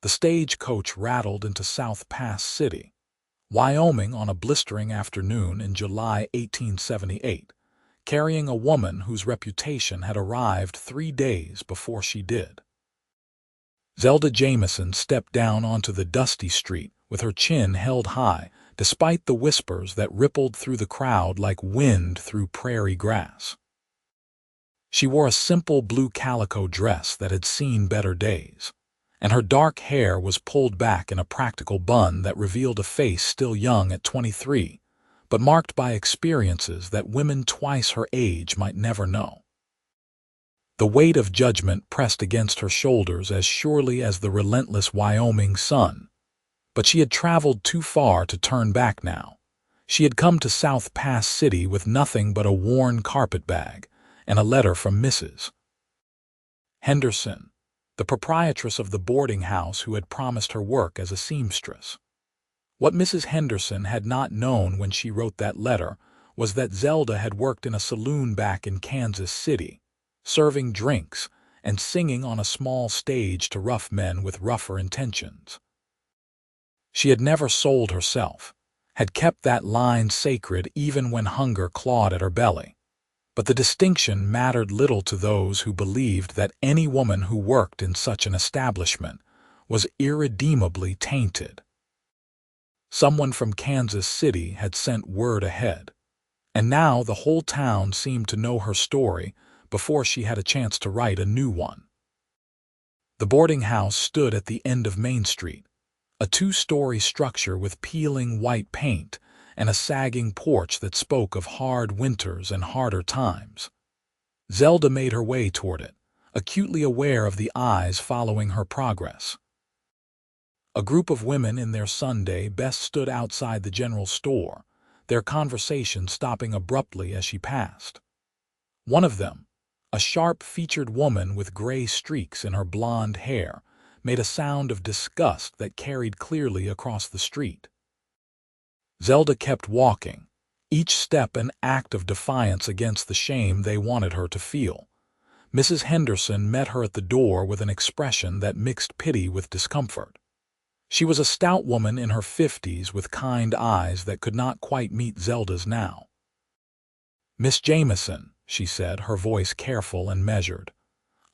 the stagecoach rattled into South Pass City, Wyoming on a blistering afternoon in July 1878, carrying a woman whose reputation had arrived 3 days before she did. Zelda Jamison stepped down onto the dusty street with her chin held high, despite the whispers that rippled through the crowd like wind through prairie grass. She wore a simple blue calico dress that had seen better days, and her dark hair was pulled back in a practical bun that revealed a face still young at 23, but marked by experiences that women twice her age might never know. The weight of judgment pressed against her shoulders as surely as the relentless Wyoming sun. But she had traveled too far to turn back now. She had come to South Pass City with nothing but a worn carpetbag and a letter from Mrs. Henderson, the proprietress of the boarding house who had promised her work as a seamstress. What Mrs. Henderson had not known when she wrote that letter was that Zelda had worked in a saloon back in Kansas City, serving drinks and singing on a small stage to rough men with rougher intentions. She had never sold herself, had kept that line sacred even when hunger clawed at her belly. But the distinction mattered little to those who believed that any woman who worked in such an establishment was irredeemably tainted. Someone from Kansas City had sent word ahead, and now the whole town seemed to know her story before she had a chance to write a new one. The boarding house stood at the end of Main Street, a 2-story structure with peeling white paint and a sagging porch that spoke of hard winters and harder times. Zelda made her way toward it, acutely aware of the eyes following her progress. A group of women in their Sunday best stood outside the general store, their conversation stopping abruptly as she passed. One of them, a sharp-featured woman with gray streaks in her blonde hair, made a sound of disgust that carried clearly across the street. Zelda kept walking, each step an act of defiance against the shame they wanted her to feel. Mrs. Henderson met her at the door with an expression that mixed pity with discomfort. She was a stout woman in her 50s with kind eyes that could not quite meet Zelda's now. "Miss Jamison," she said, her voice careful and measured,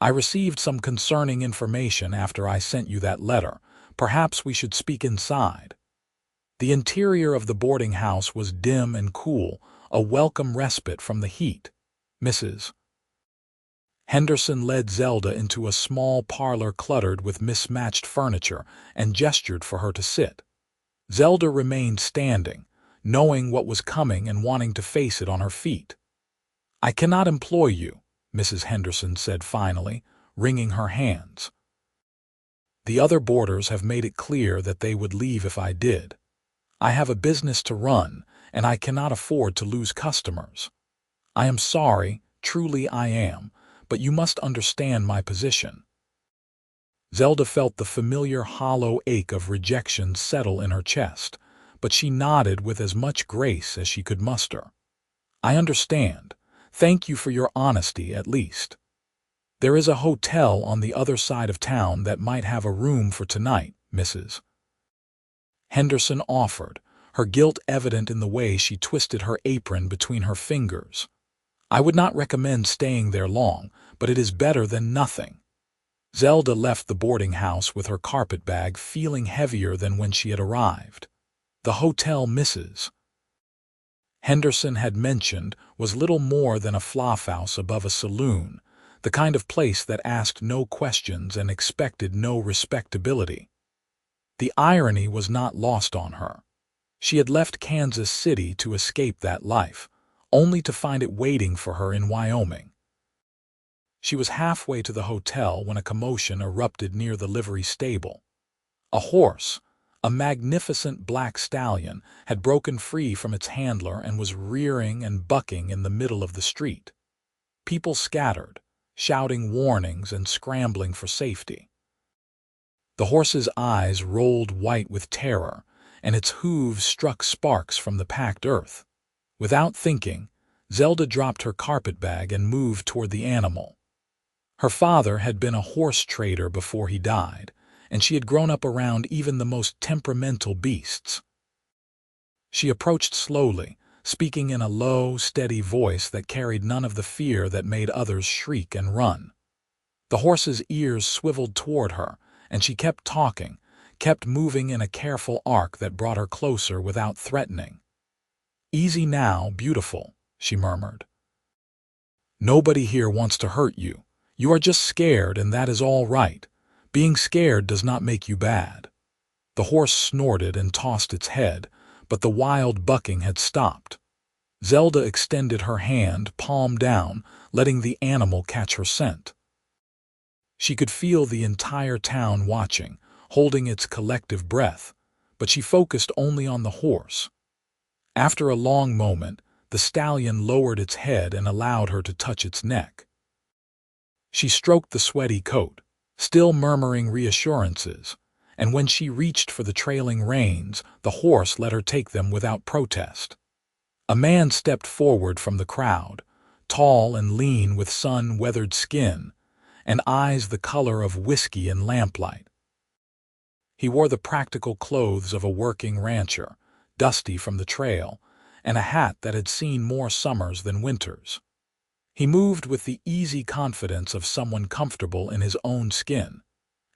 "I received some concerning information after I sent you that letter. Perhaps we should speak inside." The interior of the boarding house was dim and cool, a welcome respite from the heat. Mrs. Henderson led Zelda into a small parlor cluttered with mismatched furniture and gestured for her to sit. Zelda remained standing, knowing what was coming and wanting to face it on her feet. "I cannot employ you," Mrs. Henderson said finally, wringing her hands. "The other boarders have made it clear that they would leave if I did. I have a business to run, and I cannot afford to lose customers. I am sorry, truly I am, but you must understand my position." Zelda felt the familiar hollow ache of rejection settle in her chest, but she nodded with as much grace as she could muster. "I understand. Thank you for your honesty, at least. There is a hotel on the other side of town that might have a room for tonight," Mrs. Henderson offered, her guilt evident in the way she twisted her apron between her fingers. "I would not recommend staying there long, but it is better than nothing." Zelda left the boarding house with her carpetbag feeling heavier than when she had arrived. The hotel Mrs. Henderson had mentioned was little more than a flophouse above a saloon, the kind of place that asked no questions and expected no respectability. The irony was not lost on her. She had left Kansas City to escape that life, only to find it waiting for her in Wyoming. She was halfway to the hotel when a commotion erupted near the livery stable. A horse, a magnificent black stallion, had broken free from its handler and was rearing and bucking in the middle of the street. People scattered, shouting warnings and scrambling for safety. The horse's eyes rolled white with terror, and its hooves struck sparks from the packed earth. Without thinking, Zelda dropped her carpetbag and moved toward the animal. Her father had been a horse trader before he died, and she had grown up around even the most temperamental beasts. She approached slowly, speaking in a low, steady voice that carried none of the fear that made others shriek and run. The horse's ears swiveled toward her, and she kept talking, kept moving in a careful arc that brought her closer without threatening. "Easy now, beautiful," she murmured. "Nobody here wants to hurt you. You are just scared, and that is all right. Being scared does not make you bad." The horse snorted and tossed its head, but the wild bucking had stopped. Zelda extended her hand, palm down, letting the animal catch her scent. She could feel the entire town watching, holding its collective breath, but she focused only on the horse. After a long moment, the stallion lowered its head and allowed her to touch its neck. She stroked the sweaty coat, still murmuring reassurances, and when she reached for the trailing reins, the horse let her take them without protest. A man stepped forward from the crowd, tall and lean with sun-weathered skin, and eyes the color of whiskey in lamplight. He wore the practical clothes of a working rancher, dusty from the trail, and a hat that had seen more summers than winters. He moved with the easy confidence of someone comfortable in his own skin,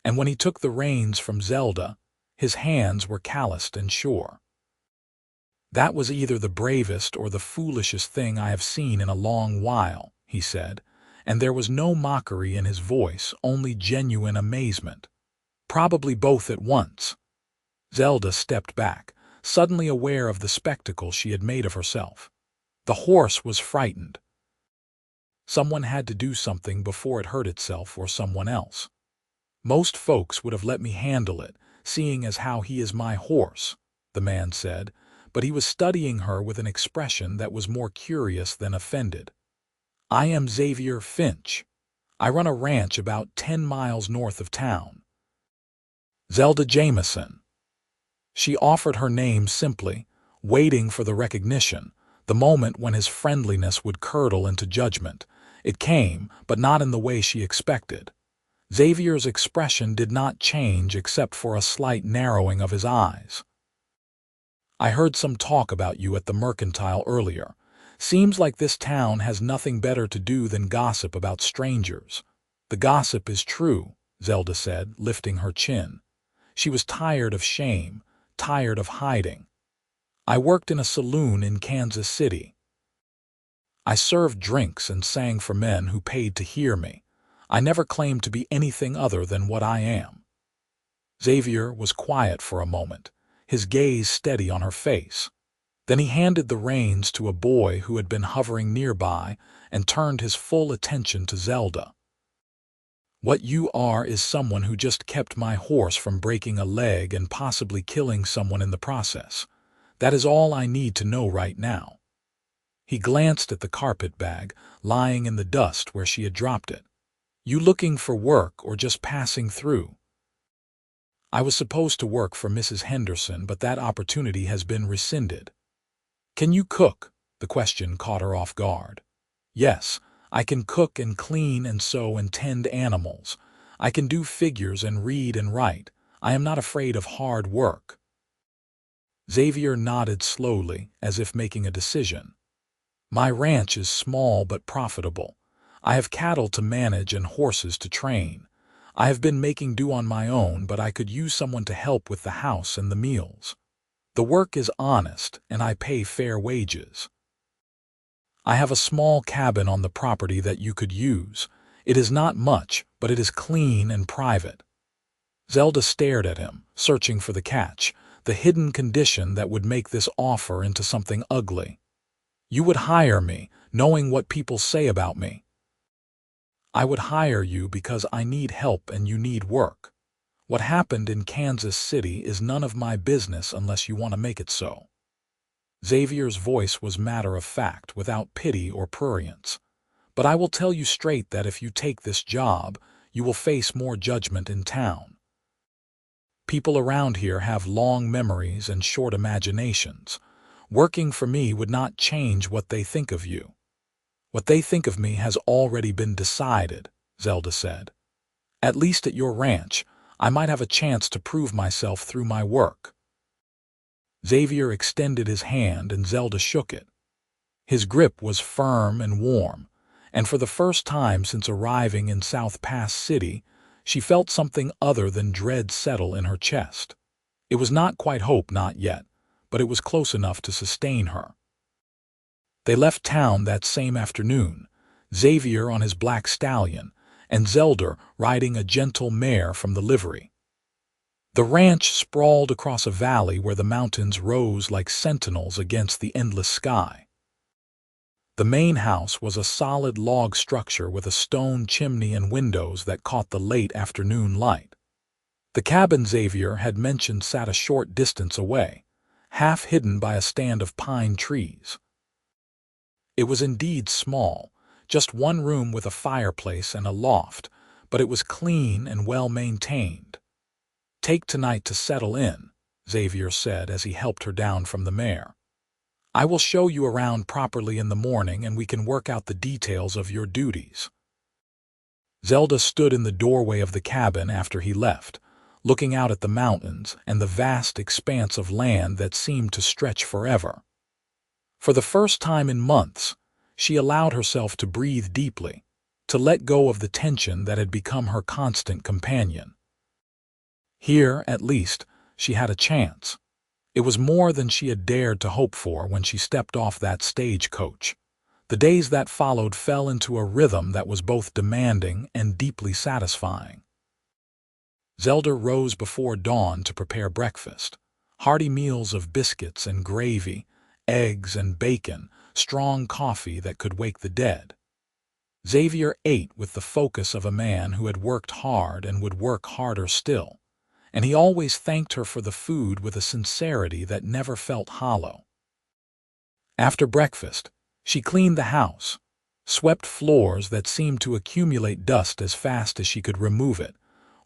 and when he took the reins from Zelda, his hands were calloused and sure. "That was either the bravest or the foolishest thing I have seen in a long while," he said, and there was no mockery in his voice, only genuine amazement. "Probably both at once." Zelda stepped back, suddenly aware of the spectacle she had made of herself. The horse was frightened. Someone had to do something before it hurt itself or someone else. "Most folks would have let me handle it, seeing as how he is my horse," the man said, but he was studying her with an expression that was more curious than offended. "I am Xavier Finch. I run a ranch about 10 miles north of town." "Zelda Jamison." She offered her name simply, waiting for the recognition, the moment when his friendliness would curdle into judgment. It came, but not in the way she expected. Xavier's expression did not change except for a slight narrowing of his eyes. "I heard some talk about you at the Mercantile earlier. Seems like this town has nothing better to do than gossip about strangers." "The gossip is true," Zelda said, lifting her chin. She was tired of shame, tired of hiding. "I worked in a saloon in Kansas City. I served drinks and sang for men who paid to hear me. I never claimed to be anything other than what I am." Xavier was quiet for a moment, his gaze steady on her face. Then he handed the reins to a boy who had been hovering nearby and turned his full attention to Zelda. "What you are is someone who just kept my horse from breaking a leg and possibly killing someone in the process. That is all I need to know right now." He glanced at the carpet bag, lying in the dust where she had dropped it. "You looking for work or just passing through?" "I was supposed to work for Mrs. Henderson, but that opportunity has been rescinded." "Can you cook?" The question caught her off guard. "Yes, I can cook and clean and sew and tend animals. I can do figures and read and write. I am not afraid of hard work." Xavier nodded slowly, as if making a decision. "My ranch is small but profitable. I have cattle to manage and horses to train. I have been making do on my own, but I could use someone to help with the house and the meals. The work is honest, and I pay fair wages. I have a small cabin on the property that you could use. It is not much, but it is clean and private." Zelda stared at him, searching for the catch, the hidden condition that would make this offer into something ugly. "You would hire me, knowing what people say about me." "I would hire you because I need help and you need work. What happened in Kansas City is none of my business unless you want to make it so." Xavier's voice was matter-of-fact, without pity or prurience. "But I will tell you straight that if you take this job, you will face more judgment in town. People around here have long memories and short imaginations. Working for me would not change what they think of you." "What they think of me has already been decided," Zelda said. "At least at your ranch, I might have a chance to prove myself through my work." Xavier extended his hand and Zelda shook it. His grip was firm and warm, and for the first time since arriving in South Pass City, she felt something other than dread settle in her chest. It was not quite hope, not yet, but it was close enough to sustain her. They left town that same afternoon, Xavier on his black stallion, and Zelda riding a gentle mare from the livery. The ranch sprawled across a valley where the mountains rose like sentinels against the endless sky. The main house was a solid log structure with a stone chimney and windows that caught the late afternoon light. The cabin Xavier had mentioned sat a short distance away, half hidden by a stand of pine trees. It was indeed small, just one room with a fireplace and a loft, but it was clean and well maintained. "Take tonight to settle in," Xavier said as he helped her down from the mare. "I will show you around properly in the morning and we can work out the details of your duties." Zelda stood in the doorway of the cabin after he left, looking out at the mountains and the vast expanse of land that seemed to stretch forever. For the first time in months, she allowed herself to breathe deeply, to let go of the tension that had become her constant companion. Here, at least, she had a chance. It was more than she had dared to hope for when she stepped off that stagecoach. The days that followed fell into a rhythm that was both demanding and deeply satisfying. Zelda rose before dawn to prepare breakfast. Hearty meals of biscuits and gravy, eggs and bacon, strong coffee that could wake the dead. Xavier ate with the focus of a man who had worked hard and would work harder still, and he always thanked her for the food with a sincerity that never felt hollow. After breakfast, she cleaned the house, swept floors that seemed to accumulate dust as fast as she could remove it,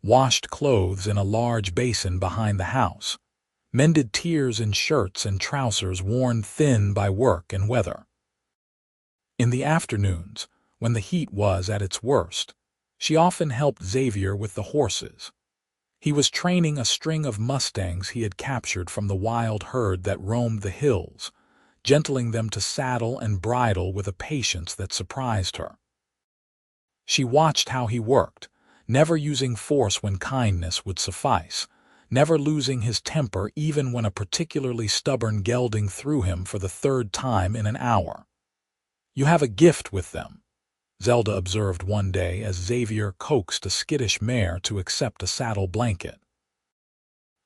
washed clothes in a large basin behind the house, mended tears in shirts and trousers worn thin by work and weather. In the afternoons, when the heat was at its worst, she often helped Xavier with the horses. He was training a string of mustangs he had captured from the wild herd that roamed the hills, gentling them to saddle and bridle with a patience that surprised her. She watched how he worked, never using force when kindness would suffice, never losing his temper even when a particularly stubborn gelding threw him for the third time in an hour. "You have a gift with them," Zelda observed one day as Xavier coaxed a skittish mare to accept a saddle blanket.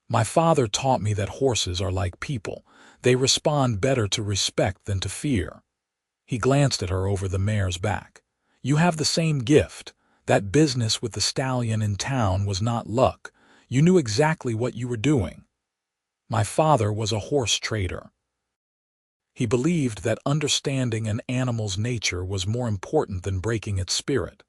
"My father taught me that horses are like people. They respond better to respect than to fear." He glanced at her over the mare's back. "You have the same gift. That business with the stallion in town was not luck. You knew exactly what you were doing." "My father was a horse trader. He believed that understanding an animal's nature was more important than breaking its spirit."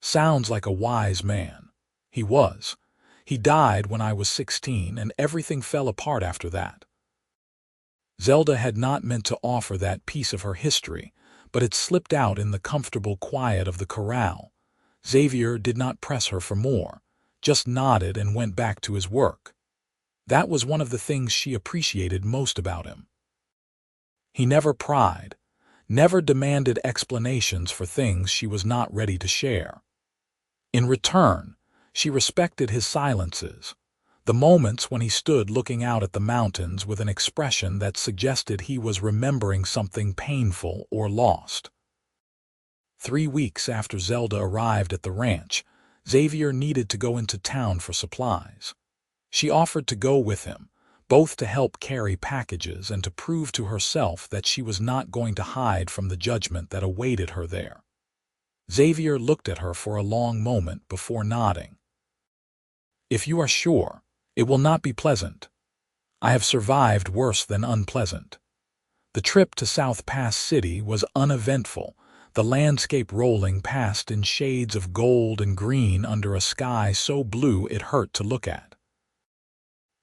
"Sounds like a wise man." "He was. He died when I was 16, and everything fell apart after that." Zelda had not meant to offer that piece of her history, but it slipped out in the comfortable quiet of the corral. Xavier did not press her for more, just nodded and went back to his work. That was one of the things she appreciated most about him. He never pried, never demanded explanations for things she was not ready to share. In return, she respected his silences, the moments when he stood looking out at the mountains with an expression that suggested he was remembering something painful or lost. 3 weeks after Zelda arrived at the ranch, Xavier needed to go into town for supplies. She offered to go with him, both to help carry packages and to prove to herself that she was not going to hide from the judgment that awaited her there. Xavier looked at her for a long moment before nodding. "If you are sure, it will not be pleasant. I have survived worse than unpleasant." The trip to South Pass City was uneventful, the landscape rolling past in shades of gold and green under a sky so blue it hurt to look at.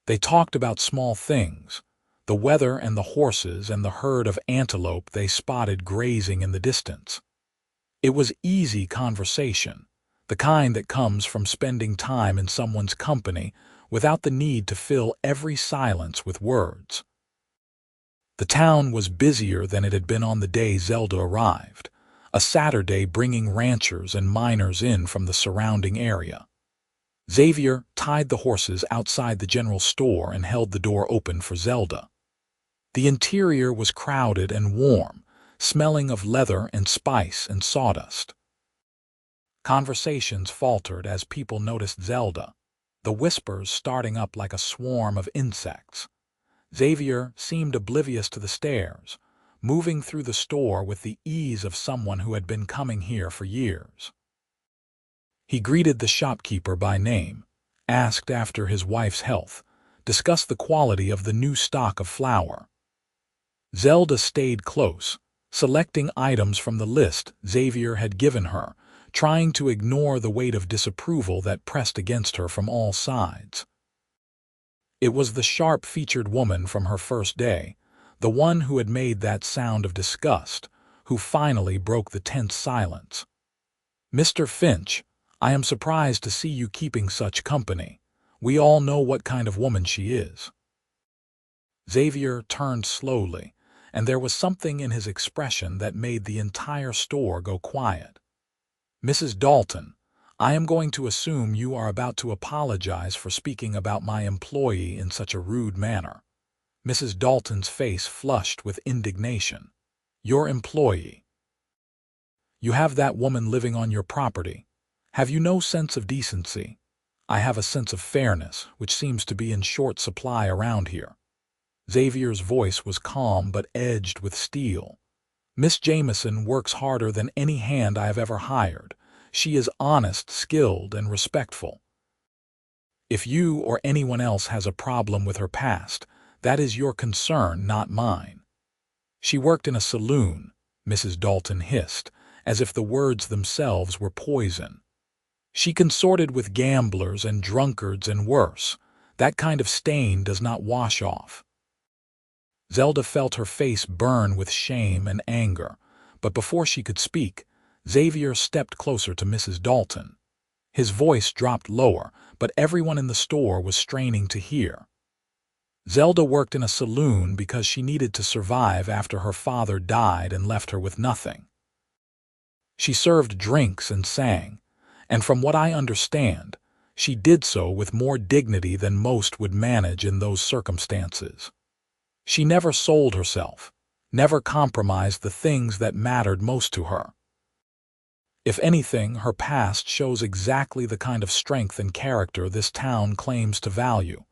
They talked about small things, the weather and the horses and the herd of antelope they spotted grazing in the distance. It was easy conversation, the kind that comes from spending time in someone's company without the need to fill every silence with words. The town was busier than it had been on the day Zelda arrived, a Saturday bringing ranchers and miners in from the surrounding area. Xavier tied the horses outside the general store and held the door open for Zelda. The interior was crowded and warm, smelling of leather and spice and sawdust. Conversations faltered as people noticed Zelda, the whispers starting up like a swarm of insects. Xavier seemed oblivious to the stares, moving through the store with the ease of someone who had been coming here for years. He greeted the shopkeeper by name, asked after his wife's health, discussed the quality of the new stock of flour. Zelda stayed close, selecting items from the list Xavier had given her, trying to ignore the weight of disapproval that pressed against her from all sides. It was the sharp-featured woman from her first day, the one who had made that sound of disgust, who finally broke the tense silence. "Mr. Finch, I am surprised to see you keeping such company. We all know what kind of woman she is." Xavier turned slowly, and there was something in his expression that made the entire store go quiet. "Mrs. Dalton, I am going to assume you are about to apologize for speaking about my employee in such a rude manner." Mrs. Dalton's face flushed with indignation. "Your employee? You have that woman living on your property. Have you no sense of decency?" "I have a sense of fairness, which seems to be in short supply around here." Xavier's voice was calm but edged with steel. "Miss Jamison works harder than any hand I have ever hired. She is honest, skilled, and respectful. If you or anyone else has a problem with her past, that is your concern, not mine." "She worked in a saloon," Mrs. Dalton hissed, as if the words themselves were poison. "She consorted with gamblers and drunkards and worse. That kind of stain does not wash off." Zelda felt her face burn with shame and anger, but before she could speak, Xavier stepped closer to Mrs. Dalton. His voice dropped lower, but everyone in the store was straining to hear. "Zelda worked in a saloon because she needed to survive after her father died and left her with nothing. She served drinks and sang, and from what I understand, she did so with more dignity than most would manage in those circumstances. She never sold herself, never compromised the things that mattered most to her. If anything, her past shows exactly the kind of strength and character this town claims to value."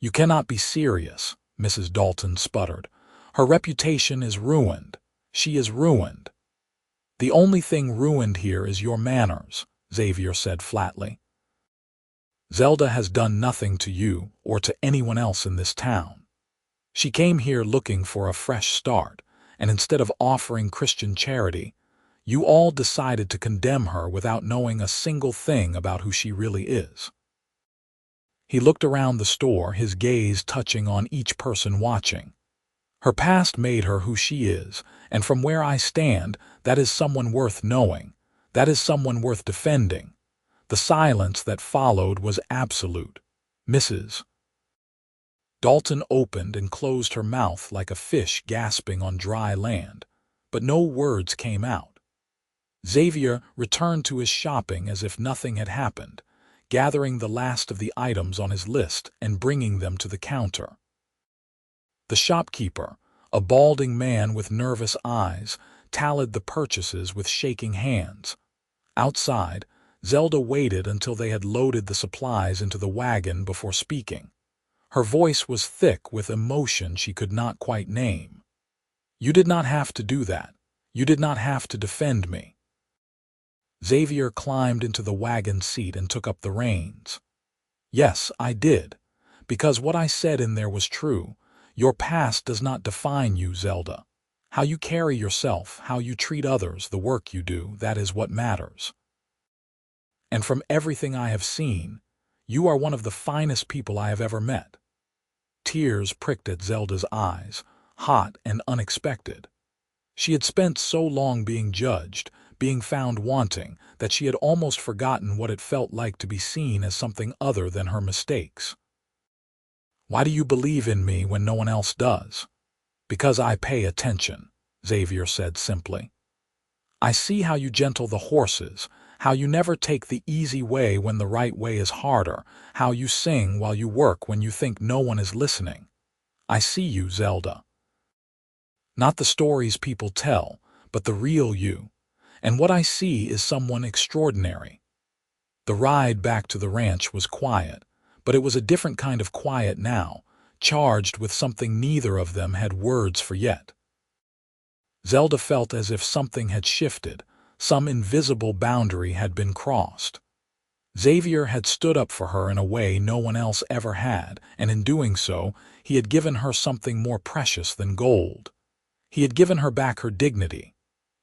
"You cannot be serious," Mrs. Dalton sputtered. "Her reputation is ruined. She is ruined." "The only thing ruined here is your manners," Xavier said flatly. "Zelda has done nothing to you or to anyone else in this town. She came here looking for a fresh start, and instead of offering Christian charity, you all decided to condemn her without knowing a single thing about who she really is." He looked around the store, his gaze touching on each person watching. "Her past made her who she is, and from where I stand, that is someone worth knowing. That is someone worth defending." The silence that followed was absolute. Mrs. Dalton opened and closed her mouth like a fish gasping on dry land, but no words came out. Xavier returned to his shopping as if nothing had happened, gathering the last of the items on his list and bringing them to the counter. The shopkeeper, a balding man with nervous eyes, tallied the purchases with shaking hands. Outside, Zelda waited until they had loaded the supplies into the wagon before speaking. Her voice was thick with emotion she could not quite name. "You did not have to do that. You did not have to defend me." Xavier climbed into the wagon seat and took up the reins. "Yes, I did, because what I said in there was true. Your past does not define you, Zelda. How you carry yourself, how you treat others, the work you do, that is what matters. And from everything I have seen, you are one of the finest people I have ever met." Tears pricked at Zelda's eyes, hot and unexpected. She had spent so long being judged, being found wanting, that she had almost forgotten what it felt like to be seen as something other than her mistakes. "Why do you believe in me when no one else does?" "Because I pay attention," Xavier said simply. "I see how you gentle the horses, how you never take the easy way when the right way is harder, how you sing while you work when you think no one is listening. I see you, Zelda. Not the stories people tell, but the real you. And what I see is someone extraordinary." The ride back to the ranch was quiet, but it was a different kind of quiet now, charged with something neither of them had words for yet. Zelda felt as if something had shifted, some invisible boundary had been crossed. Xavier had stood up for her in a way no one else ever had, and in doing so, he had given her something more precious than gold. He had given her back her dignity.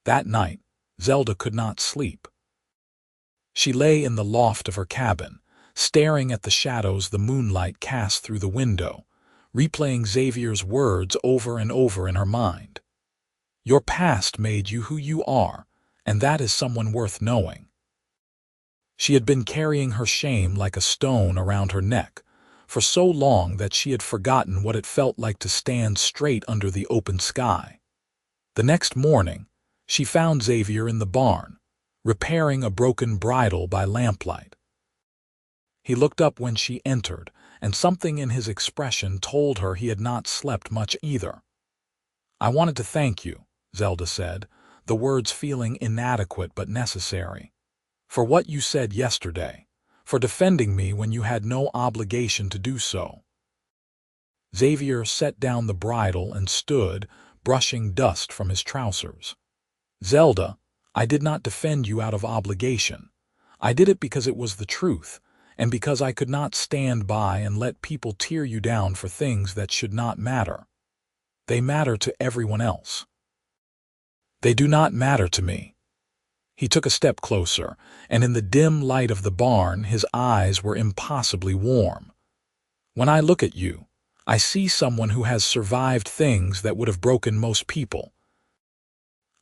That night, Zelda could not sleep. She lay in the loft of her cabin, staring at the shadows the moonlight cast through the window, replaying Xavier's words over and over in her mind. "Your past made you who you are, and that is someone worth knowing." She had been carrying her shame like a stone around her neck for so long that she had forgotten what it felt like to stand straight under the open sky. The next morning, she found Xavier in the barn, repairing a broken bridle by lamplight. He looked up when she entered, and something in his expression told her he had not slept much either. "I wanted to thank you," Zelda said, the words feeling inadequate but necessary, "for what you said yesterday, for defending me when you had no obligation to do so." Xavier set down the bridle and stood, brushing dust from his trousers. "Zelda, I did not defend you out of obligation. I did it because it was the truth, and because I could not stand by and let people tear you down for things that should not matter. They matter to everyone else. They do not matter to me." He took a step closer, and in the dim light of the barn his eyes were impossibly warm. "When I look at you, I see someone who has survived things that would have broken most people.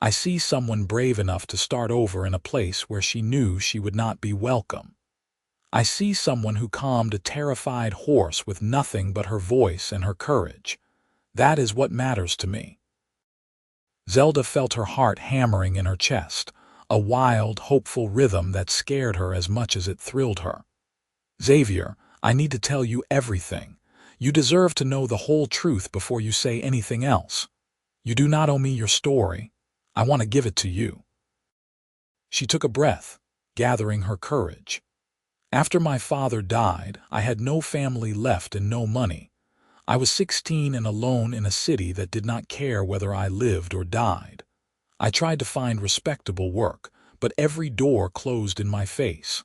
I see someone brave enough to start over in a place where she knew she would not be welcome. I see someone who calmed a terrified horse with nothing but her voice and her courage. That is what matters to me." Zelda felt her heart hammering in her chest, a wild, hopeful rhythm that scared her as much as it thrilled her. "Xavier, I need to tell you everything. You deserve to know the whole truth before you say anything else. You do not owe me your story. I want to give it to you." She took a breath, gathering her courage. "After my father died, I had no family left and no money. I was 16 and alone in a city that did not care whether I lived or died. I tried to find respectable work, but every door closed in my face.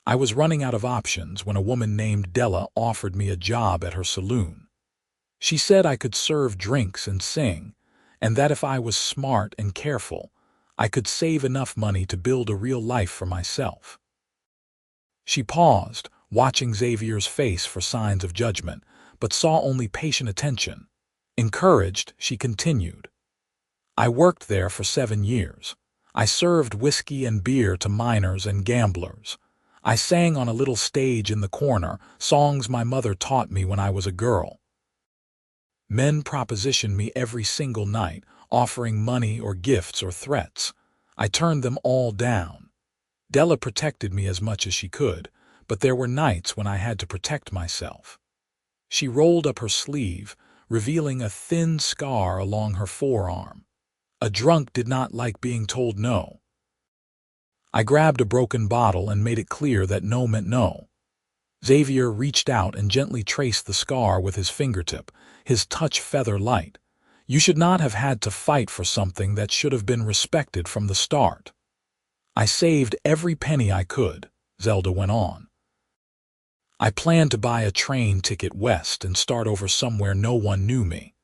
I was running out of options when a woman named Della offered me a job at her saloon. She said I could serve drinks and sing, and that if I was smart and careful, I could save enough money to build a real life for myself." She paused, watching Xavier's face for signs of judgment, but saw only patient attention. Encouraged, she continued. "I worked there for 7 years. I served whiskey and beer to miners and gamblers. I sang on a little stage in the corner, songs my mother taught me when I was a girl. Men propositioned me every single night, offering money or gifts or threats. I turned them all down. Della protected me as much as she could, but there were nights when I had to protect myself." She rolled up her sleeve, revealing a thin scar along her forearm. "A drunk did not like being told no. I grabbed a broken bottle and made it clear that no meant no." Xavier reached out and gently traced the scar with his fingertip, his touch feather light. "You should not have had to fight for something that should have been respected from the start." "I saved every penny I could," Zelda went on. "I planned to buy a train ticket west and start over somewhere no one knew me.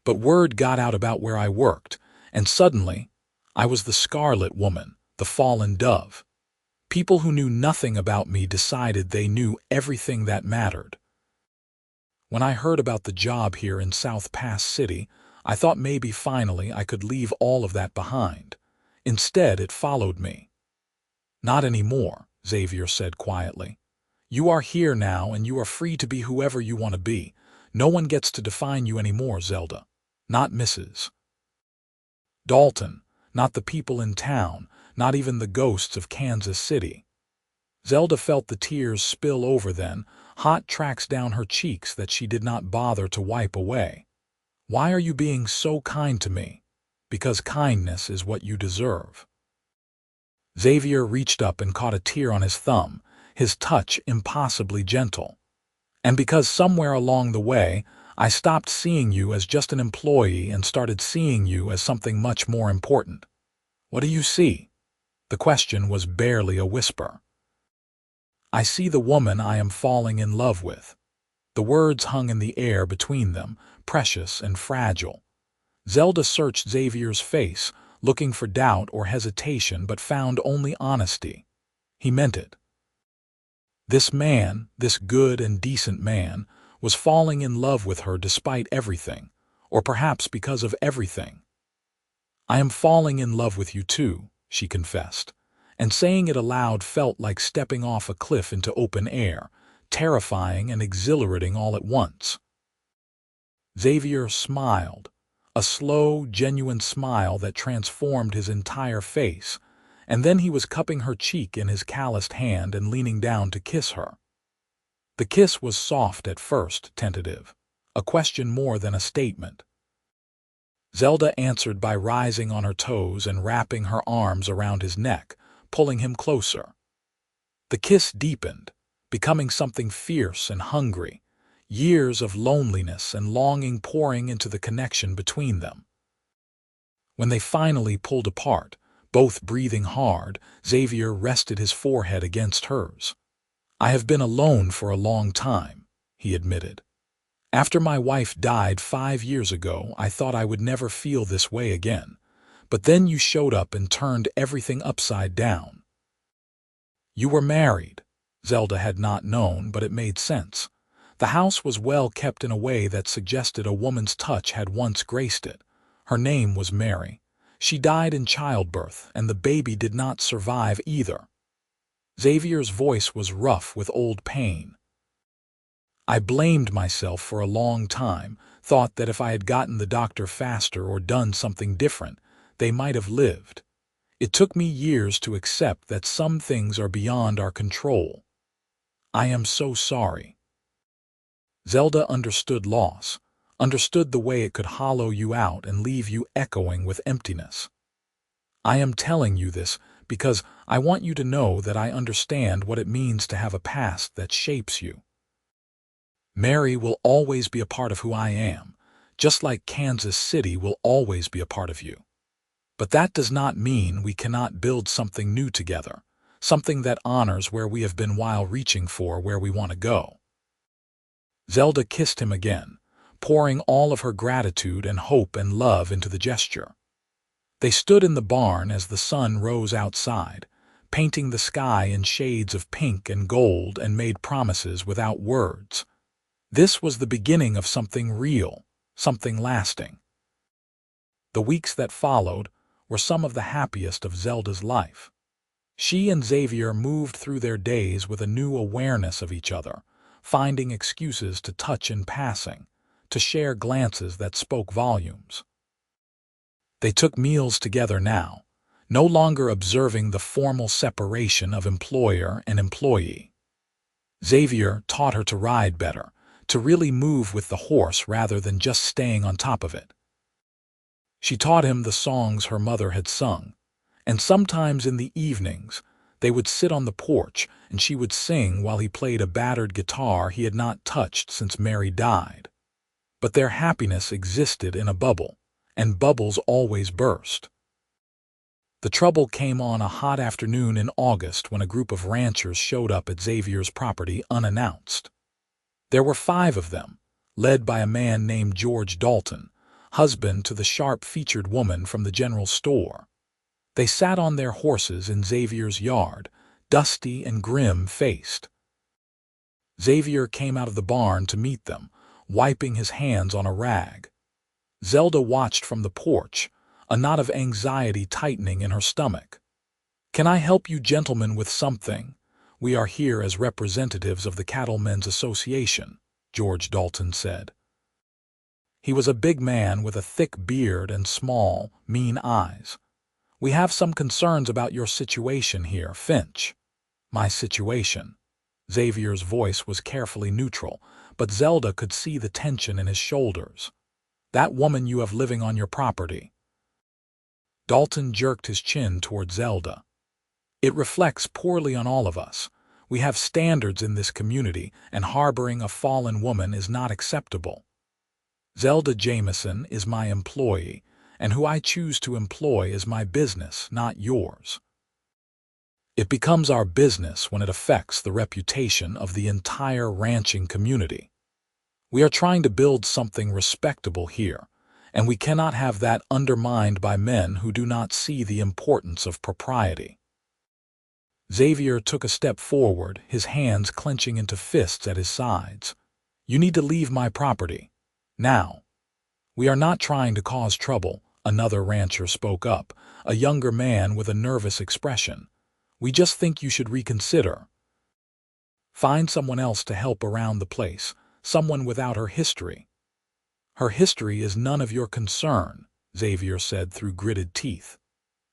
But word got out about where I worked, and suddenly, I was the Scarlet Woman, the fallen dove. People who knew nothing about me decided they knew everything that mattered. When I heard about the job here in South Pass City, I thought maybe finally I could leave all of that behind. Instead, it followed me. Not anymore, Xavier said quietly. You are here now and you are free to be whoever you want to be. No one gets to define you anymore, Zelda. Not Mrs. Dalton, not the people in town, not even the ghosts of Kansas City. Zelda felt the tears spill over then, hot tracks down her cheeks that she did not bother to wipe away. Why are you being so kind to me? Because kindness is what you deserve. Xavier reached up and caught a tear on his thumb, his touch impossibly gentle. And because somewhere along the way, I stopped seeing you as just an employee and started seeing you as something much more important. What do you see? The question was barely a whisper. I see the woman I am falling in love with. The words hung in the air between them, precious and fragile. Zelda searched Xavier's face, looking for doubt or hesitation, but found only honesty. He meant it. This man, this good and decent man, was falling in love with her despite everything, or perhaps because of everything. I am falling in love with you too, she confessed, and saying it aloud felt like stepping off a cliff into open air, terrifying and exhilarating all at once. Xavier smiled, a slow, genuine smile that transformed his entire face, and then he was cupping her cheek in his calloused hand and leaning down to kiss her. The kiss was soft at first, tentative, a question more than a statement. Zelda answered by rising on her toes and wrapping her arms around his neck, pulling him closer. The kiss deepened, becoming something fierce and hungry, years of loneliness and longing pouring into the connection between them. When they finally pulled apart, both breathing hard, Xavier rested his forehead against hers. I have been alone for a long time, he admitted. After my wife died 5 years ago, I thought I would never feel this way again. But then you showed up and turned everything upside down. You were married. Zelda had not known, but it made sense. The house was well kept in a way that suggested a woman's touch had once graced it. Her name was Mary. She died in childbirth, and the baby did not survive either. Xavier's voice was rough with old pain. I blamed myself for a long time, thought that if I had gotten the doctor faster or done something different, they might have lived. It took me years to accept that some things are beyond our control. I am so sorry. Zelda understood loss, understood the way it could hollow you out and leave you echoing with emptiness. I am telling you this because I want you to know that I understand what it means to have a past that shapes you. Mary will always be a part of who I am, just like Kansas City will always be a part of you. But that does not mean we cannot build something new together, something that honors where we have been while reaching for where we want to go. Zelda kissed him again, pouring all of her gratitude and hope and love into the gesture. They stood in the barn as the sun rose outside, painting the sky in shades of pink and gold, and made promises without words. This was the beginning of something real, something lasting. The weeks that followed were some of the happiest of Zelda's life. She and Xavier moved through their days with a new awareness of each other, finding excuses to touch in passing, to share glances that spoke volumes. They took meals together now, no longer observing the formal separation of employer and employee. Xavier taught her to ride better, to really move with the horse rather than just staying on top of it. She taught him the songs her mother had sung, and sometimes in the evenings they would sit on the porch and she would sing while he played a battered guitar he had not touched since Mary died. But their happiness existed in a bubble, and bubbles always burst. The trouble came on a hot afternoon in August when a group of ranchers showed up at Xavier's property unannounced. There were 5 of them, led by a man named George Dalton, husband to the sharp-featured woman from the general store. They sat on their horses in Xavier's yard, dusty and grim-faced. Xavier came out of the barn to meet them, wiping his hands on a rag. Zelda watched from the porch, a knot of anxiety tightening in her stomach. "Can I help you gentlemen with something? We are here as representatives of the Cattlemen's Association," George Dalton said. He was a big man with a thick beard and small, mean eyes. "We have some concerns about your situation here, Finch." "My situation?" Xavier's voice was carefully neutral, but Zelda could see the tension in his shoulders. "That woman you have living on your property." Dalton jerked his chin toward Zelda. "It reflects poorly on all of us. We have standards in this community, and harboring a fallen woman is not acceptable. Zelda Jamison is my employee, and who I choose to employ is my business, not yours. It becomes our business when it affects the reputation of the entire ranching community. We are trying to build something respectable here, and we cannot have that undermined by men who do not see the importance of propriety." Xavier took a step forward, his hands clenching into fists at his sides. "You need to leave my property. Now." "We are not trying to cause trouble," another rancher spoke up, a younger man with a nervous expression. "We just think you should reconsider. Find someone else to help around the place, someone without her history." "Her history is none of your concern," Xavier said through gritted teeth.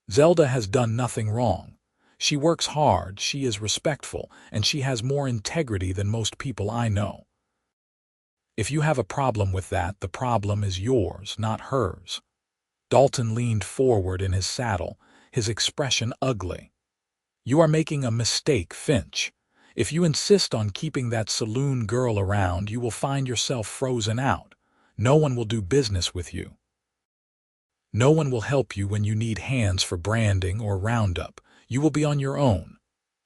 "Zelda has done nothing wrong. She works hard, she is respectful, and she has more integrity than most people I know. If you have a problem with that, the problem is yours, not hers." Dalton leaned forward in his saddle, his expression ugly. "You are making a mistake, Finch. If you insist on keeping that saloon girl around, you will find yourself frozen out. No one will do business with you. No one will help you when you need hands for branding or roundup. You will be on your own.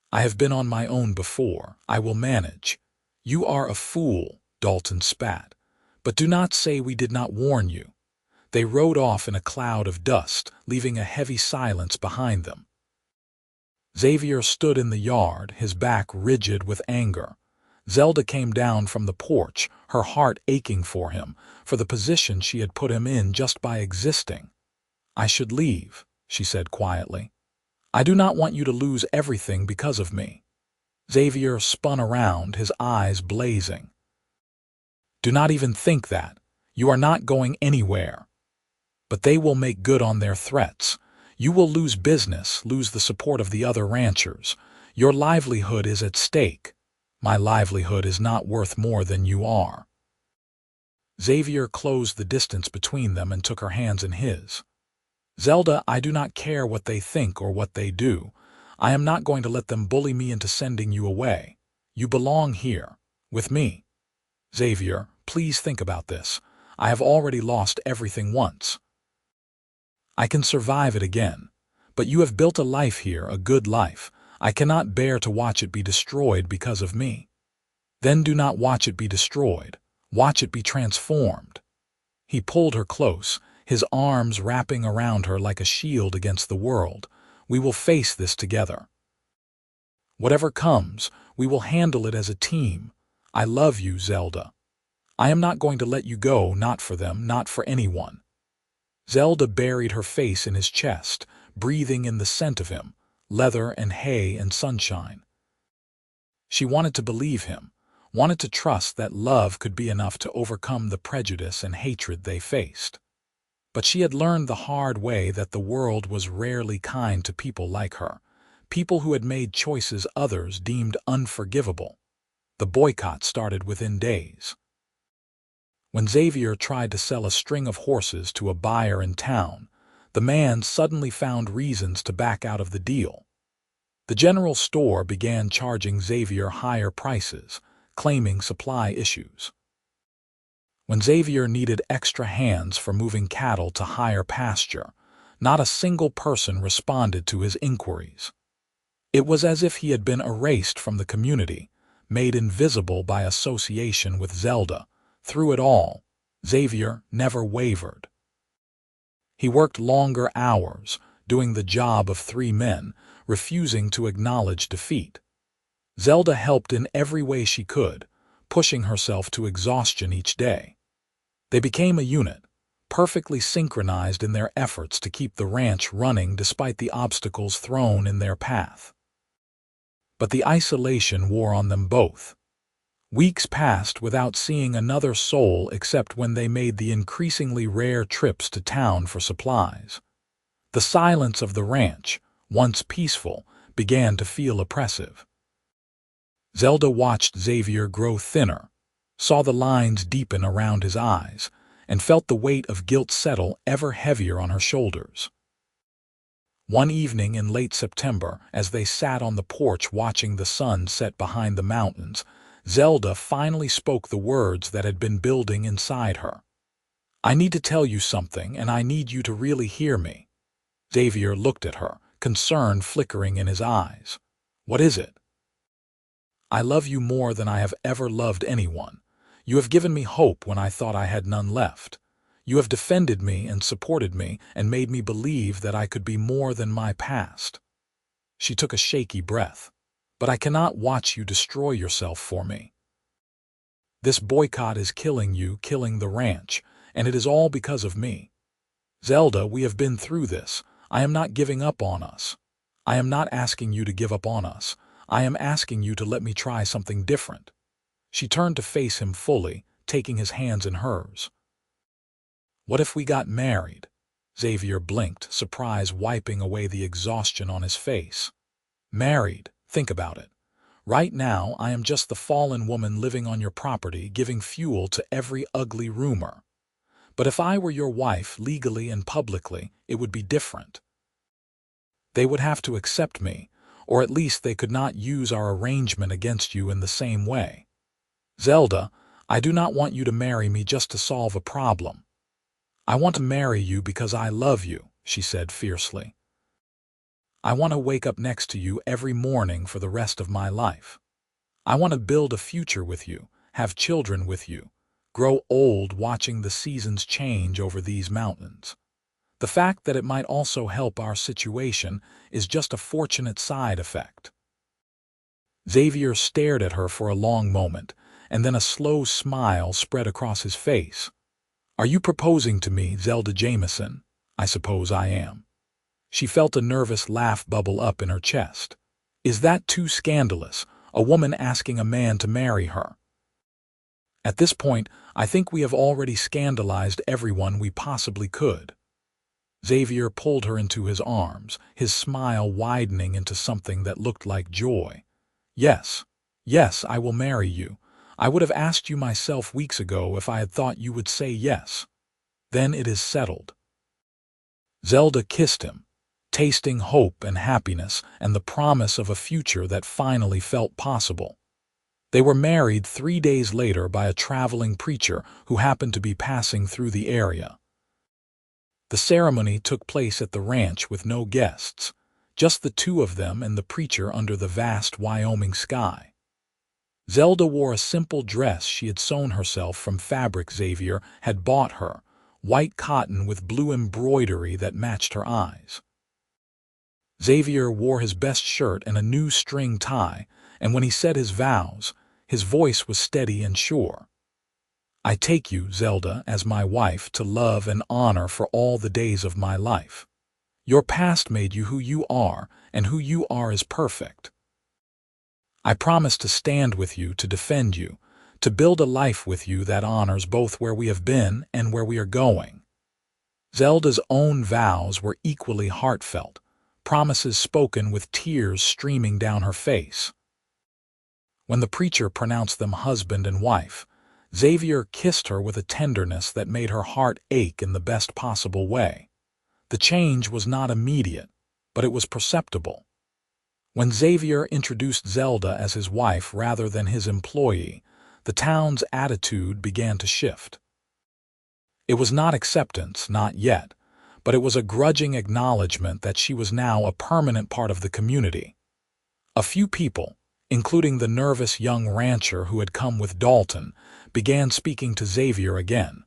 I have been on my own before. I will manage." "You are a fool," Dalton spat. "But do not say we did not warn you." They rode off in a cloud of dust, leaving a heavy silence behind them. Xavier stood in the yard, his back rigid with anger. Zelda came down from the porch, her heart aching for him, for the position she had put him in just by existing. "I should leave," she said quietly. "I do not want you to lose everything because of me." Xavier spun around, his eyes blazing. "Do not even think that. You are not going anywhere. But they will make good on their threats. You will lose business, lose the support of the other ranchers. Your livelihood is at stake. My livelihood is not worth more than you are." Xavier closed the distance between them and took her hands in his. "Zelda, I do not care what they think or what they do. I am not going to let them bully me into sending you away. You belong here, with me. Xavier, please think about this. I have already lost everything once. I can survive it again. But you have built a life here, a good life. I cannot bear to watch it be destroyed because of me. Then do not watch it be destroyed. Watch it be transformed." He pulled her close, his arms wrapping around her like a shield against the world. "We will face this together. Whatever comes, we will handle it as a team. I love you, Zelda. I am not going to let you go, not for them, not for anyone." Zelda buried her face in his chest, breathing in the scent of him, leather and hay and sunshine. She wanted to believe him, wanted to trust that love could be enough to overcome the prejudice and hatred they faced. But she had learned the hard way that the world was rarely kind to people like her, people who had made choices others deemed unforgivable. The boycott started within days. When Xavier tried to sell a string of horses to a buyer in town, the man suddenly found reasons to back out of the deal. The general store began charging Xavier higher prices, claiming supply issues. When Xavier needed extra hands for moving cattle to higher pasture, not a single person responded to his inquiries. It was as if he had been erased from the community, made invisible by association with Zelda. Through it all, Xavier never wavered. He worked longer hours, doing the job of 3 men, refusing to acknowledge defeat. Zelda helped in every way she could, pushing herself to exhaustion each day. They became a unit, perfectly synchronized in their efforts to keep the ranch running despite the obstacles thrown in their path. But the isolation wore on them both. Weeks passed without seeing another soul except when they made the increasingly rare trips to town for supplies. The silence of the ranch, once peaceful, began to feel oppressive. Zelda watched Xavier grow thinner, saw the lines deepen around his eyes, and felt the weight of guilt settle ever heavier on her shoulders. One evening in late September, as they sat on the porch watching the sun set behind the mountains, Zelda finally spoke the words that had been building inside her. "I need to tell you something, and I need you to really hear me." Xavier looked at her, concern flickering in his eyes. "What is it?" "I love you more than I have ever loved anyone. You have given me hope when I thought I had none left. You have defended me and supported me and made me believe that I could be more than my past." She took a shaky breath. "But I cannot watch you destroy yourself for me. This boycott is killing you, killing the ranch, and it is all because of me. Zelda, we have been through this. I am not giving up on us. I am not asking you to give up on us. I am asking you to let me try something different." She turned to face him fully, taking his hands in hers. "What if we got married?" Xavier blinked, surprise wiping away the exhaustion on his face. "Married? Think about it. Right now, I am just the fallen woman living on your property, giving fuel to every ugly rumor. But if I were your wife, legally and publicly, it would be different. They would have to accept me, or at least they could not use our arrangement against you in the same way. Zelda, I do not want you to marry me just to solve a problem. I want to marry you because I love you," she said fiercely. "I want to wake up next to you every morning for the rest of my life. I want to build a future with you, have children with you, grow old watching the seasons change over these mountains. The fact that it might also help our situation is just a fortunate side effect." Xavier stared at her for a long moment, and then a slow smile spread across his face. "Are you proposing to me, Zelda Jamison?" "I suppose I am." She felt a nervous laugh bubble up in her chest. "Is that too scandalous, a woman asking a man to marry her?" "At this point, I think we have already scandalized everyone we possibly could." Xavier pulled her into his arms, his smile widening into something that looked like joy. "Yes, yes, I will marry you. I would have asked you myself weeks ago if I had thought you would say yes. Then it is settled." Zelda kissed him, tasting hope and happiness and the promise of a future that finally felt possible. They were married 3 days later by a traveling preacher who happened to be passing through the area. The ceremony took place at the ranch with no guests, just the two of them and the preacher under the vast Wyoming sky. Zelda wore a simple dress she had sewn herself from fabric Xavier had bought her, white cotton with blue embroidery that matched her eyes. Xavier wore his best shirt and a new string tie, and when he said his vows, his voice was steady and sure. "I take you, Zelda, as my wife to love and honor for all the days of my life. Your past made you who you are, and who you are is perfect. I promise to stand with you, to defend you, to build a life with you that honors both where we have been and where we are going." Zelda's own vows were equally heartfelt, promises spoken with tears streaming down her face. When the preacher pronounced them husband and wife, Xavier kissed her with a tenderness that made her heart ache in the best possible way. The change was not immediate, but it was perceptible. When Xavier introduced Zelda as his wife rather than his employee, the town's attitude began to shift. It was not acceptance, not yet, but it was a grudging acknowledgement that she was now a permanent part of the community. A few people, including the nervous young rancher who had come with Dalton, began speaking to Xavier again.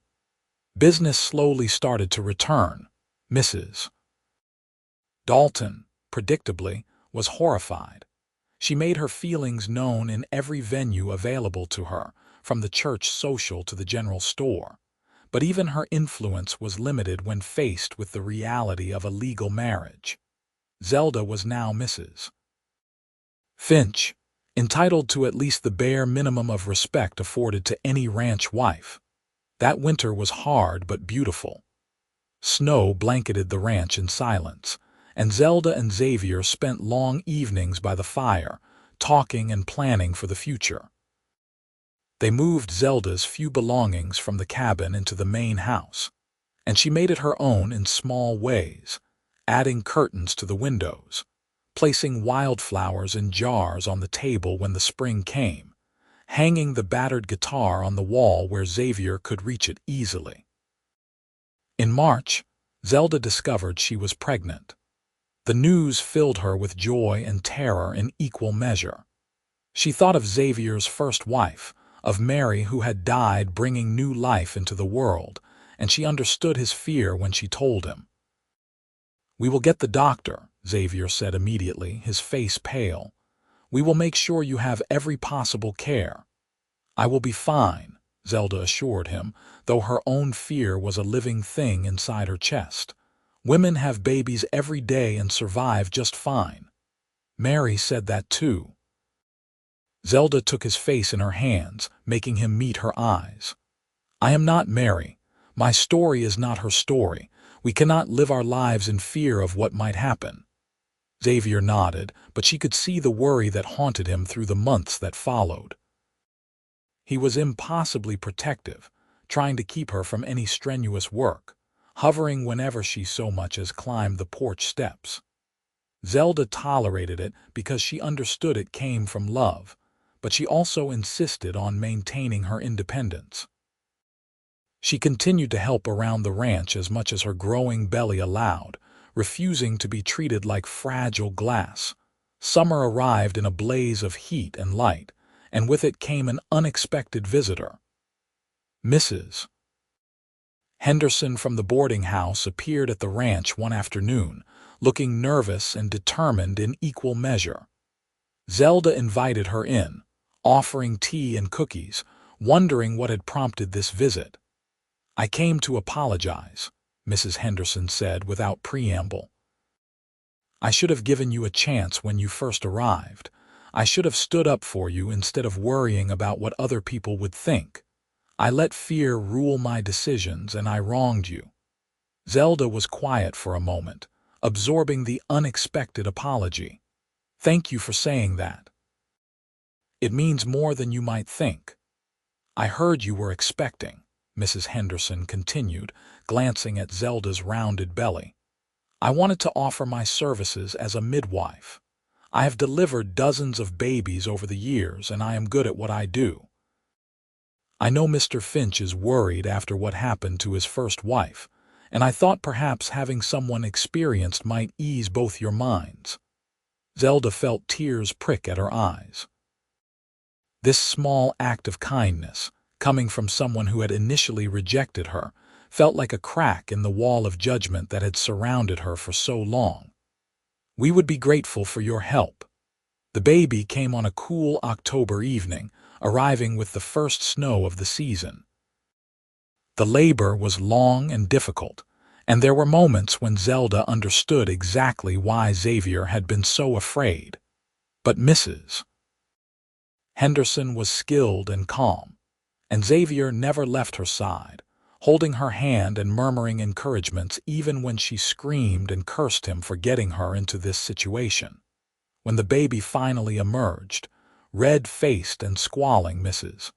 Business slowly started to return. Mrs. Dalton, predictably, was horrified. She made her feelings known in every venue available to her, from the church social to the general store. but even her influence was limited when faced with the reality of a legal marriage. Zelda was now Mrs. Finch, entitled to at least the bare minimum of respect afforded to any ranch wife. That winter was hard but beautiful. Snow blanketed the ranch in silence, and Zelda and Xavier spent long evenings by the fire, talking and planning for the future. They moved Zelda's few belongings from the cabin into the main house, and she made it her own in small ways, adding curtains to the windows, placing wildflowers in jars on the table when the spring came, hanging the battered guitar on the wall where Xavier could reach it easily. In March, Zelda discovered she was pregnant. The news filled her with joy and terror in equal measure. She thought of Xavier's first wife, of Mary who had died bringing new life into the world, and she understood his fear when she told him. "We will get the doctor," Xavier said immediately, his face pale. "We will make sure you have every possible care." "I will be fine," Zelda assured him, though her own fear was a living thing inside her chest. "Women have babies every day and survive just fine." Mary said that too. Zelda took his face in her hands, making him meet her eyes. "I am not Mary. My story is not her story. We cannot live our lives in fear of what might happen." Xavier nodded, but she could see the worry that haunted him through the months that followed. He was impossibly protective, trying to keep her from any strenuous work, hovering whenever she so much as climbed the porch steps. Zelda tolerated it because she understood it came from love, but she also insisted on maintaining her independence. She continued to help around the ranch as much as her growing belly allowed, refusing to be treated like fragile glass. Summer arrived in a blaze of heat and light, and with it came an unexpected visitor. Mrs. Henderson from the boarding house appeared at the ranch one afternoon, looking nervous and determined in equal measure. Zelda invited her in, offering tea and cookies, wondering what had prompted this visit. "I came to apologize," Mrs. Henderson said without preamble. "I should have given you a chance when you first arrived. I should have stood up for you instead of worrying about what other people would think. I let fear rule my decisions and I wronged you." Zelda was quiet for a moment, absorbing the unexpected apology. "Thank you for saying that. It means more than you might think." "I heard you were expecting," Mrs. Henderson continued, glancing at Zelda's rounded belly. "I wanted to offer my services as a midwife. I have delivered dozens of babies over the years, and I am good at what I do. I know Mr. Finch is worried after what happened to his first wife, and I thought perhaps having someone experienced might ease both your minds." Zelda felt tears prick at her eyes. This small act of kindness, coming from someone who had initially rejected her, felt like a crack in the wall of judgment that had surrounded her for so long. "We would be grateful for your help." The baby came on a cool October evening, arriving with the first snow of the season. The labor was long and difficult, and there were moments when Zelda understood exactly why Xavier had been so afraid. But Mrs. Henderson was skilled and calm, and Xavier never left her side, holding her hand and murmuring encouragements even when she screamed and cursed him for getting her into this situation. When the baby finally emerged, red-faced and squalling, Mrs.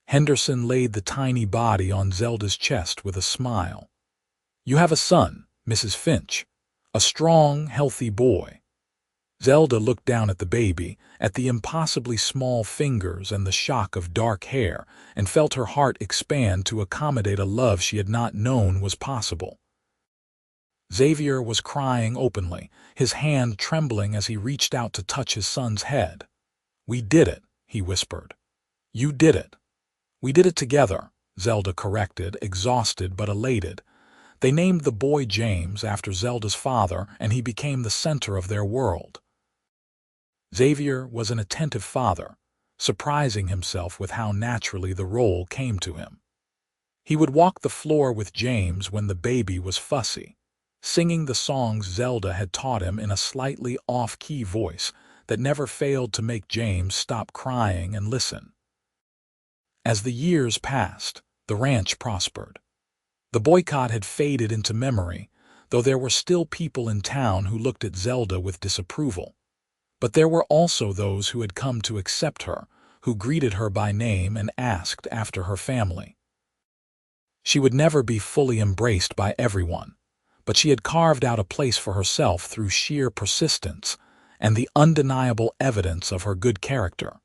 Henderson laid the tiny body on Zelda's chest with a smile. "You have a son, Mrs. Finch, a strong, healthy boy." Zelda looked down at the baby, at the impossibly small fingers and the shock of dark hair, and felt her heart expand to accommodate a love she had not known was possible. Xavier was crying openly, his hand trembling as he reached out to touch his son's head. "We did it," he whispered. "You did it." "We did it together," Zelda corrected, exhausted but elated. They named the boy James after Zelda's father, and he became the center of their world. Xavier was an attentive father, surprising himself with how naturally the role came to him. He would walk the floor with James when the baby was fussy, singing the songs Zelda had taught him in a slightly off-key voice that never failed to make James stop crying and listen. As the years passed, the ranch prospered. The boycott had faded into memory, though there were still people in town who looked at Zelda with disapproval. But there were also those who had come to accept her, who greeted her by name and asked after her family. She would never be fully embraced by everyone, but she had carved out a place for herself through sheer persistence and the undeniable evidence of her good character.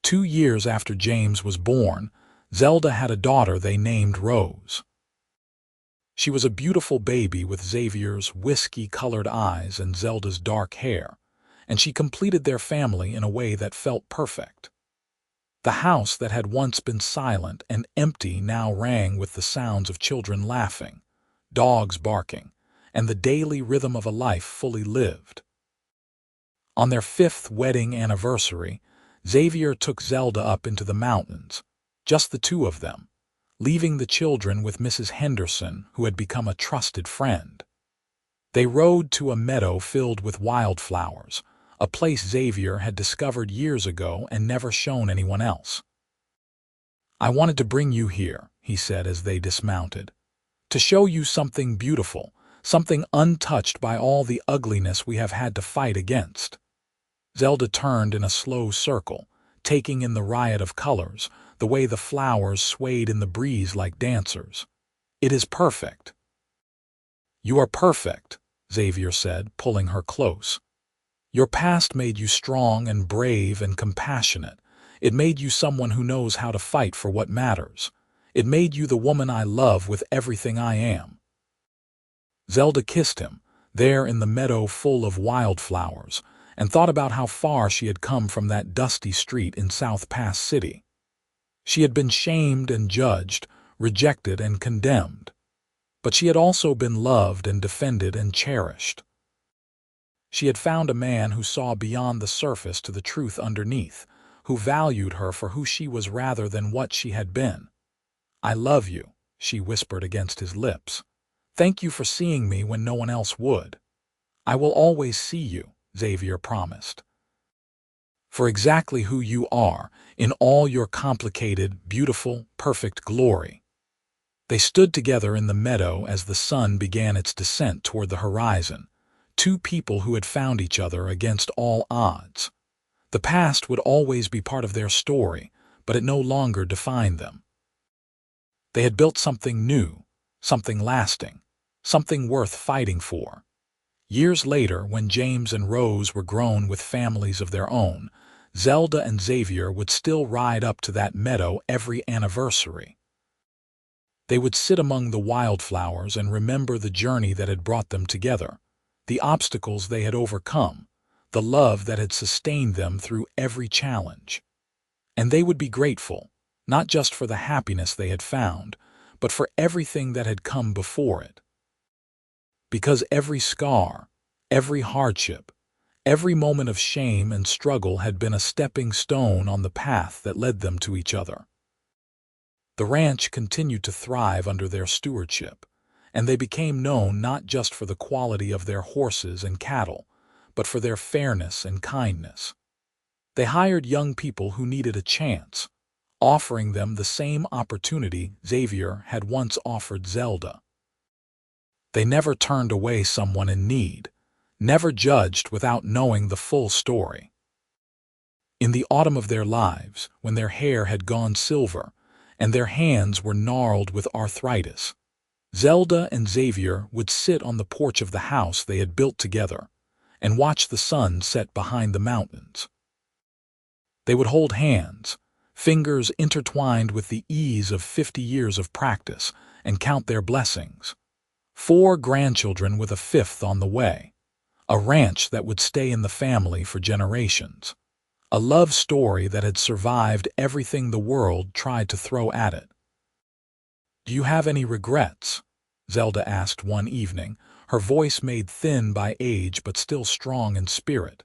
2 years after James was born, Zelda had a daughter they named Rose. She was a beautiful baby with Xavier's whiskey-colored eyes and Zelda's dark hair, and she completed their family in a way that felt perfect. The house that had once been silent and empty now rang with the sounds of children laughing, dogs barking, and the daily rhythm of a life fully lived. On their 5th wedding anniversary, Xavier took Zelda up into the mountains, just the two of them, leaving the children with Mrs. Henderson, who had become a trusted friend. They rode to a meadow filled with wildflowers, a place Xavier had discovered years ago and never shown anyone else. "I wanted to bring you here," he said as they dismounted, "to show you something beautiful, something untouched by all the ugliness we have had to fight against." Zelda turned in a slow circle, taking in the riot of colors, the way the flowers swayed in the breeze like dancers. "It is perfect." "You are perfect," Xavier said, pulling her close. "Your past made you strong and brave and compassionate. It made you someone who knows how to fight for what matters. It made you the woman I love with everything I am." Zelda kissed him, there in the meadow full of wildflowers, and thought about how far she had come from that dusty street in South Pass City. She had been shamed and judged, rejected and condemned. But she had also been loved and defended and cherished. She had found a man who saw beyond the surface to the truth underneath, who valued her for who she was rather than what she had been. "I love you," she whispered against his lips. "Thank you for seeing me when no one else would." "I will always see you," Xavier promised, "for exactly who you are, in all your complicated, beautiful, perfect glory." They stood together in the meadow as the sun began its descent toward the horizon, two people who had found each other against all odds. The past would always be part of their story, but it no longer defined them. They had built something new, something lasting, something worth fighting for. Years later, when James and Rose were grown with families of their own, Zelda and Xavier would still ride up to that meadow every anniversary. They would sit among the wildflowers and remember the journey that had brought them together, the obstacles they had overcome, the love that had sustained them through every challenge. And they would be grateful, not just for the happiness they had found, but for everything that had come before it. Because every scar, every hardship, every moment of shame and struggle had been a stepping stone on the path that led them to each other. The ranch continued to thrive under their stewardship, and they became known not just for the quality of their horses and cattle, but for their fairness and kindness. They hired young people who needed a chance, offering them the same opportunity Xavier had once offered Zelda. They never turned away someone in need, never judged without knowing the full story. In the autumn of their lives, when their hair had gone silver and their hands were gnarled with arthritis, Zelda and Xavier would sit on the porch of the house they had built together and watch the sun set behind the mountains. They would hold hands, fingers intertwined with the ease of 50 years of practice, and count their blessings. 4 grandchildren with a 5th on the way. A ranch that would stay in the family for generations. A love story that had survived everything the world tried to throw at it. "Do you have any regrets?" Zelda asked one evening, her voice made thin by age but still strong in spirit.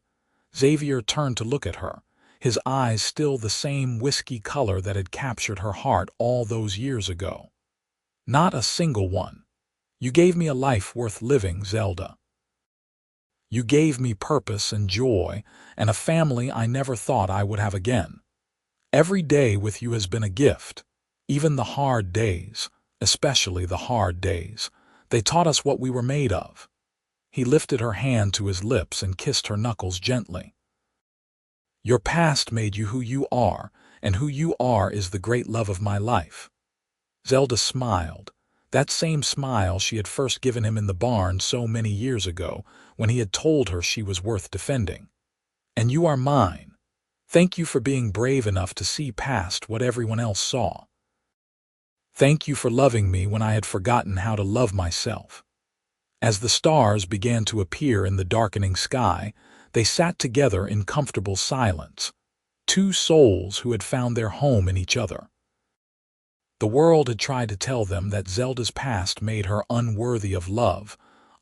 Xavier turned to look at her, his eyes still the same whiskey color that had captured her heart all those years ago. Not a single one. You gave me a life worth living, Zelda. You gave me purpose and joy and a family I never thought I would have again. Every day with you has been a gift. Even the hard days, especially the hard days, they taught us what we were made of. He lifted her hand to his lips and kissed her knuckles gently. Your past made you who you are, and who you are is the great love of my life. Zelda smiled, that same smile she had first given him in the barn so many years ago when he had told her she was worth defending. And you are mine. Thank you for being brave enough to see past what everyone else saw. Thank you for loving me when I had forgotten how to love myself. As the stars began to appear in the darkening sky, they sat together in comfortable silence, two souls who had found their home in each other. The world had tried to tell them that Zelda's past made her unworthy of love,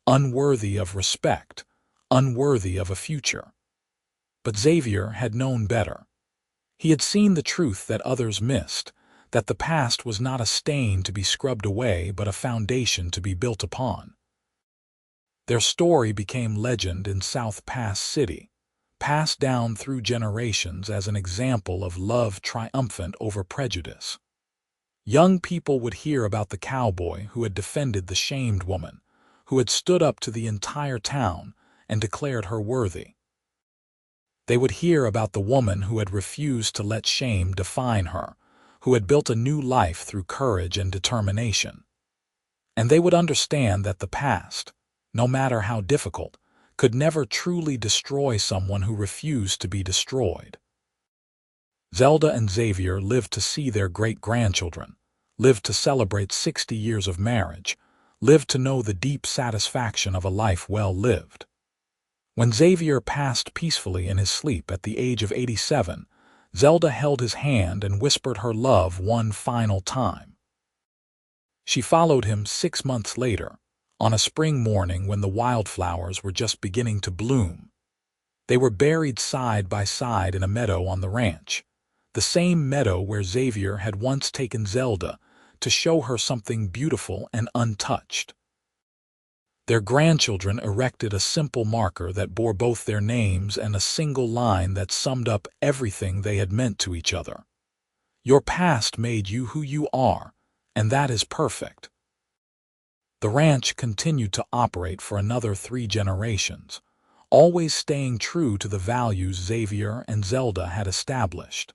unworthy of respect, unworthy of a future. But Xavier had known better. He had seen the truth that others missed, that the past was not a stain to be scrubbed away but a foundation to be built upon. Their story became legend in South Pass City, passed down through generations as an example of love triumphant over prejudice. Young people would hear about the cowboy who had defended the shamed woman, who had stood up to the entire town and declared her worthy. They would hear about the woman who had refused to let shame define her, who had built a new life through courage and determination. And they would understand that the past, no matter how difficult, could never truly destroy someone who refused to be destroyed. Zelda and Xavier lived to see their great-grandchildren, lived to celebrate 60 years of marriage, lived to know the deep satisfaction of a life well lived. When Xavier passed peacefully in his sleep at the age of 87, Zelda held his hand and whispered her love one final time. She followed him 6 months later, on a spring morning when the wildflowers were just beginning to bloom. They were buried side by side in a meadow on the ranch, the same meadow where Xavier had once taken Zelda to show her something beautiful and untouched. Their grandchildren erected a simple marker that bore both their names and a single line that summed up everything they had meant to each other. Your past made you who you are, and that is perfect. The ranch continued to operate for another 3 generations, always staying true to the values Xavier and Zelda had established.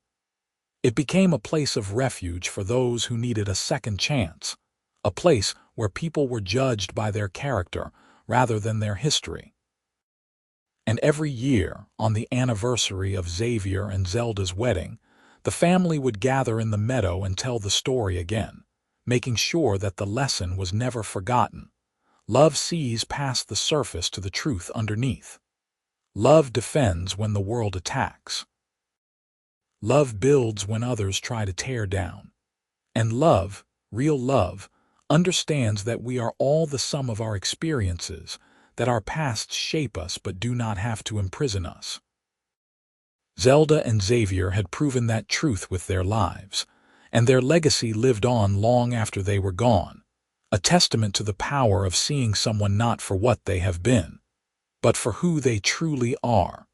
It became a place of refuge for those who needed a second chance, a place where people were judged by their character rather than their history. And every year, on the anniversary of Xavier and Zelda's wedding, the family would gather in the meadow and tell the story again, making sure that the lesson was never forgotten. Love sees past the surface to the truth underneath. Love defends when the world attacks. Love builds when others try to tear down. And love, real love, understands that we are all the sum of our experiences, that our pasts shape us but do not have to imprison us. Zelda and Xavier had proven that truth with their lives, and their legacy lived on long after they were gone, a testament to the power of seeing someone not for what they have been, but for who they truly are.